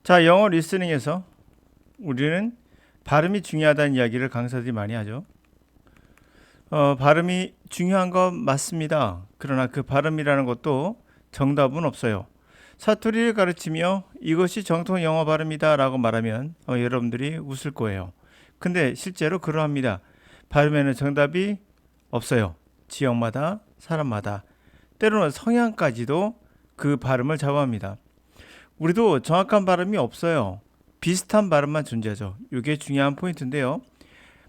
자, 영어 리스닝에서 우리는 발음이 중요하다는 이야기를 강사들이 많이 하죠. 발음이 중요한 건 맞습니다. 그러나 그 발음이라는 것도 정답은 없어요. 사투리를 가르치며 이것이 정통 영어 발음이다 라고 말하면 여러분들이 웃을 거예요. 근데 실제로 그러합니다. 발음에는 정답이 없어요. 지역마다, 사람마다, 때로는 성향까지도 그 발음을 좌우합니다. 우리도 정확한 발음이 없어요. 비슷한 발음만 존재하죠. 이게 중요한 포인트인데요.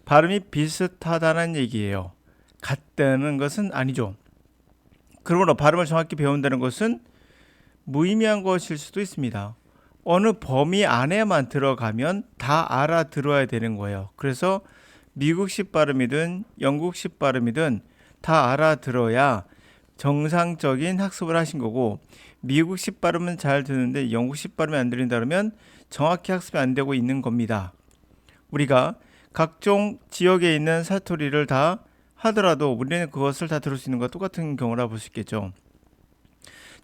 발음이 비슷하다는 얘기예요. 같다는 것은 아니죠. 그러므로 발음을 정확히 배운다는 것은 무의미한 것일 수도 있습니다. 어느 범위 안에만 들어가면 다 알아들어야 되는 거예요. 그래서 미국식 발음이든 영국식 발음이든 다 알아들어야 정상적인 학습을 하신 거고, 미국식 발음은 잘 듣는데 영국식 발음이 안 들린다 그러면 정확히 학습이 안 되고 있는 겁니다. 우리가 각종 지역에 있는 사투리를 다 하더라도 우리는 그것을 다 들을 수 있는 것과 똑같은 경우라 볼 수 있겠죠.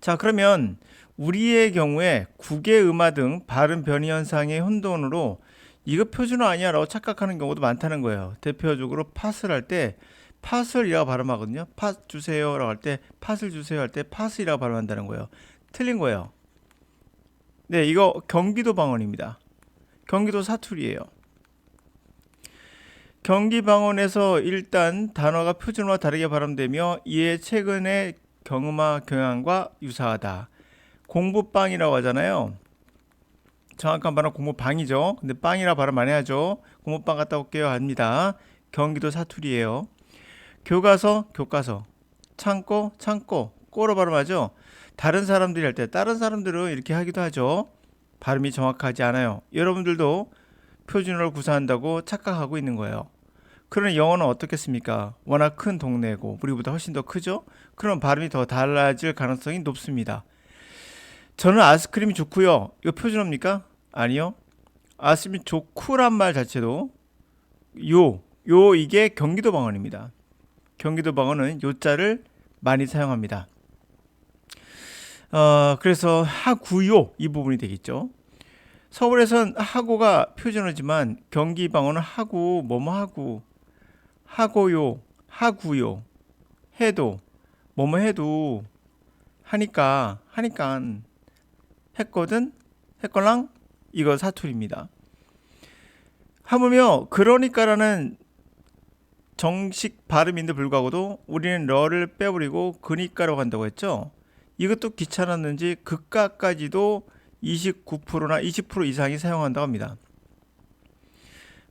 자, 그러면 우리의 경우에 국의 음화 등 발음 변이 현상의 혼돈으로 이거 표준어 아니야 라고 착각하는 경우도 많다는 거예요. 대표적으로 팥을 할 때 팥을이라고 발음하거든요. 팥 주세요 라고 할 때 팥을 주세요 할 때 팥이라고 발음한다는 거예요. 틀린 거예요. 네, 이거 경기도 방언입니다. 경기도 사투리예요. 경기 방언에서 일단 단어가 표준어와 다르게 발음되며 이에 최근의 경음화 경향과 유사하다. 공부빵이라고 하잖아요. 정확한 발음 공부방이죠. 근데 빵이라 발음 안 해야죠. 공부빵 갔다 올게요 합니다. 경기도 사투리예요. 교과서, 교과서. 창고, 창고. 꼬로 발음하죠. 다른 사람들이 할 때 다른 사람들은 이렇게 하기도 하죠. 발음이 정확하지 않아요. 여러분들도 표준어를 구사한다고 착각하고 있는 거예요. 그러나 영어는 어떻겠습니까? 워낙 큰 동네고 우리보다 훨씬 더 크죠? 그럼 발음이 더 달라질 가능성이 높습니다. 저는 아이스크림이 좋고요. 이거 표준어입니까? 아니요. 아이스크림이 좋구란 말 자체도 이게 경기도 방언입니다. 경기도 방언은 요자를 많이 사용합니다. 그래서 하구요 이 부분이 되겠죠. 서울에선 하고가 표준어지만 경기 방언은 하구, 뭐뭐 하구, 하고요, 하구요, 해도, 뭐뭐 해도, 하니까, 했거든, 했걸랑, 이거 사투리입니다. 하물며 그러니까라는 정식 발음인데 불구하고도 우리는 러를 빼버리고 그니까라고 한다고 했죠. 이것도 귀찮았는지 그까까지도 29%나 20% 이상이 사용한다고 합니다.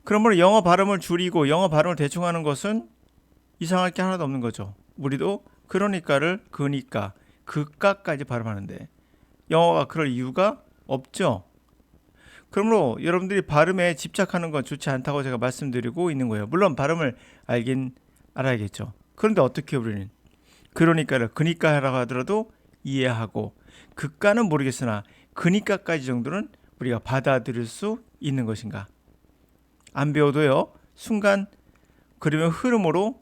그러므로 영어 발음을 줄이고 영어 발음을 대충 하는 것은 이상할 게 하나도 없는 거죠. 우리도 그러니까를 그니까, 그까까지 발음하는데 영어가 그럴 이유가 없죠. 그러므로 여러분들이 발음에 집착하는 건 좋지 않다고 제가 말씀드리고 있는 거예요. 물론 발음을 알긴 알아야겠죠. 그런데 어떻게 우리는 그러니까를 그니까라고 하더라도 이해하고, 그까는 모르겠으나 그니까까지 정도는 우리가 받아들일 수 있는 것인가? 안 배워도요, 순간 그러면 흐름으로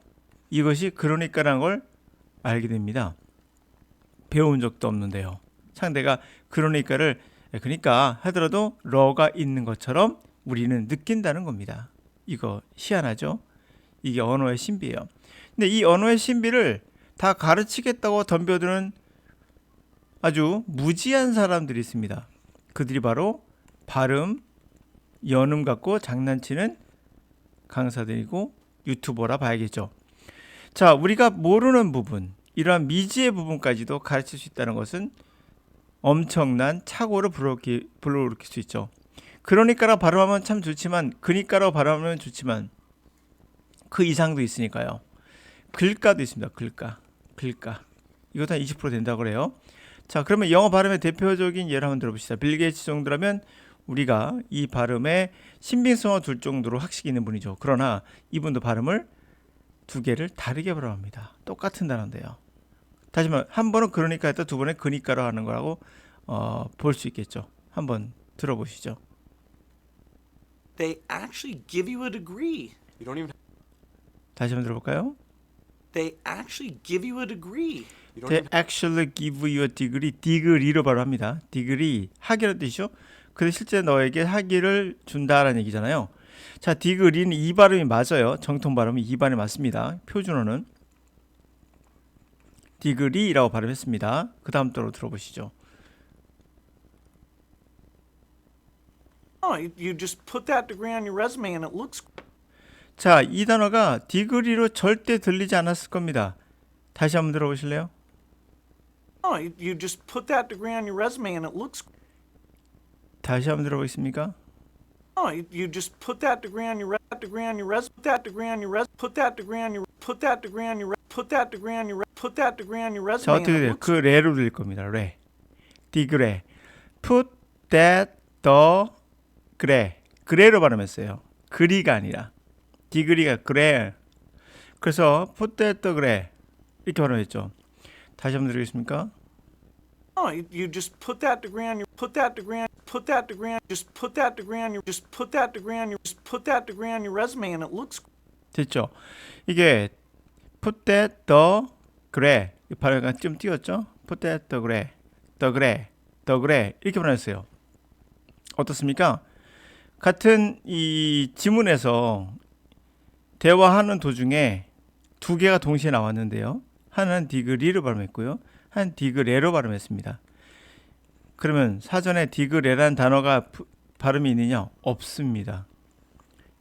이것이 그러니까라는 걸 알게 됩니다. 배운 적도 없는데요. 상대가 그러니까를 그러니까 하더라도 러가 있는 것처럼 우리는 느낀다는 겁니다. 이거 희한하죠? 이게 언어의 신비예요. 근데 이 언어의 신비를 다 가르치겠다고 덤벼드는 아주 무지한 사람들이 있습니다. 그들이 바로 발음, 연음 갖고 장난치는 강사들이고 유튜버라 봐야겠죠. 자, 우리가 모르는 부분, 이러한 미지의 부분까지도 가르칠 수 있다는 것은 엄청난 착오를 불러일으킬 수 있죠. 그러니까라고 발음하면 참 좋지만, 그니까라고 발음하면 좋지만 그 이상도 있으니까요. 글가도 있습니다. 글가. 이것도 한 20% 된다고 그래요. 자, 그러면 영어 발음의 대표적인 예를 한번 들어봅시다. 빌 게이츠 정도라면 우리가 이 발음에 신빙성을 둘 정도로 학식이 있는 분이죠. 그러나 이분도 발음을 두 개를 다르게 발음합니다. 똑같은 단어인데요. 다시 말해, 한 번은 그러니까 했다, 두 번은 그니까로 하는 거라고 볼 수 있겠죠. 한번 들어보시죠. They actually give you a degree. You don't even 다시 한번 들어볼까요? They actually give you a degree. They actually give you a degree. degree로 발음합니다. degree 학위라는 뜻이죠. 근데 실제 너에게 학위를 준다라는 얘기잖아요. 자, 디그리는 이 발음이 맞아요. 정통 발음은 이 발음이 맞습니다. 표준어는 디그리라고 발음했습니다. 그 다음 또로 들어보시죠. Oh, you just put that degree on your resume and it looks. 자, 이 단어가 디그리로 절대 들리지 않았을 겁니다. 다시 한번 들어보실래요? Oh, you just put that degree on your resume and it looks. 다시 한번 들어보겠습니까? Oh, you just put that degree on your degree on your put that degree on your put that degree on your put that degree on your put that degree on your put that degree on your resume. 자, 어떻게 돼요? 그 레로 들릴 겁니다. 레. 디그레. put that the 그래. 그래로 발음했어요. 그리가 아니라. 디그리가 그래. 그래서 put that the 그래. 이렇게 발음했죠. 다시 한번 드리겠습니까? Oh, you just put that degree on your put that degree on put that degree on just put that degree on your just put that degree on your just put that degree on your resume and it looks. 됐죠? 이게 put that the 그래. 이 발음이 좀 띄었죠? put that the 그래. the 그래. the 그래. 이렇게 발음했어요. 어떻습니까? 같은 이 지문에서 대화하는 도중에 두 개가 동시에 나왔는데요. 하나는 디그리로 발음했고요. 한 디그레로 발음했습니다. 그러면 사전에 디그레라는 단어가 발음이 있느냐? 없습니다.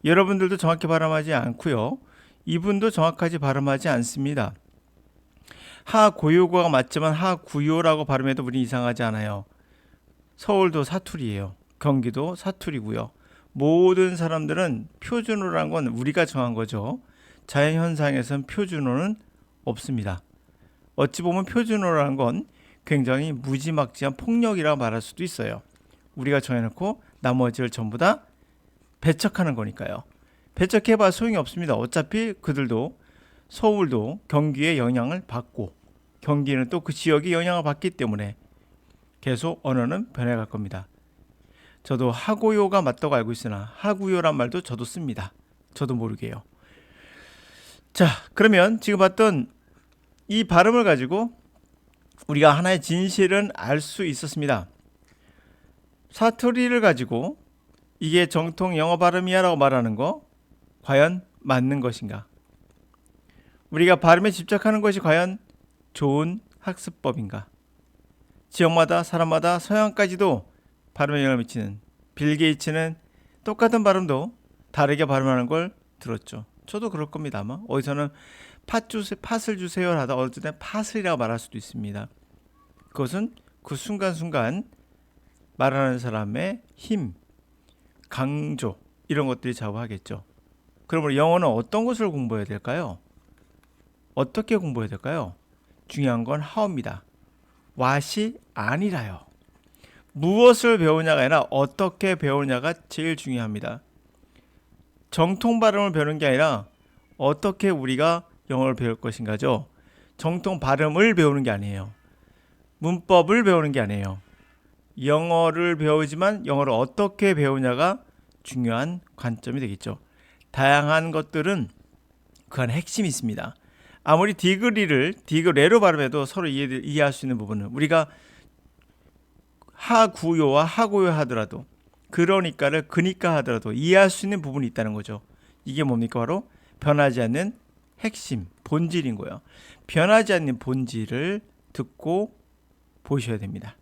여러분들도 정확히 발음하지 않고요. 이분도 정확하게 발음하지 않습니다. 하고요가 맞지만 하구요라고 발음해도 우리 이상하지 않아요. 서울도 사투리예요. 경기도 사투리고요. 모든 사람들은 표준어라는 건 우리가 정한 거죠. 자연현상에서는 표준어는 없습니다. 어찌 보면 표준어라는 건 굉장히 무지막지한 폭력이라고 말할 수도 있어요. 우리가 정해놓고 나머지를 전부 다 배척하는 거니까요. 배척해봐 소용이 없습니다. 어차피 그들도 서울도 경기의 영향을 받고 경기는 또 그 지역의 영향을 받기 때문에 계속 언어는 변해갈 겁니다. 저도 하고요가 맞다고 알고 있으나 하구요란 말도 저도 씁니다. 저도 모르게요. 자, 그러면 지금 봤던 이 발음을 가지고 우리가 하나의 진실은 알 수 있었습니다. 사투리를 가지고 이게 정통 영어 발음이야 라고 말하는 거 과연 맞는 것인가? 우리가 발음에 집착하는 것이 과연 좋은 학습법인가? 지역마다 사람마다 서양까지도 발음에 영향을 미치는 빌 게이츠는 똑같은 발음도 다르게 발음하는 걸 들었죠. 저도 그럴 겁니다. 아마 어디서는 팥을 주세요 하다 어떨 때 팥이라고 말할 수도 있습니다. 그것은 그 순간순간 말하는 사람의 힘, 강조 이런 것들이 좌우하겠죠. 그러므로 영어는 어떤 것을 공부해야 될까요? 어떻게 공부해야 될까요? 중요한 건 how입니다. what이 아니라요. 무엇을 배우냐가 아니라 어떻게 배우냐가 제일 중요합니다. 정통 발음을 배우는 게 아니라 어떻게 우리가 영어를 배울 것인가죠. 정통 발음을 배우는 게 아니에요. 문법을 배우는 게 아니에요. 영어를 배우지만 영어를 어떻게 배우냐가 중요한 관점이 되겠죠. 다양한 것들은 그 안에 핵심이 있습니다. 아무리 디그레로 발음해도 서로 이해할 수 있는 부분은 우리가 하구요와 하고요 하더라도 그러니까를 그니까 하더라도 이해할 수 있는 부분이 있다는 거죠. 이게 뭡니까? 바로 변하지 않는 핵심, 본질인 거예요. 변하지 않는 본질을 듣고 보셔야 됩니다.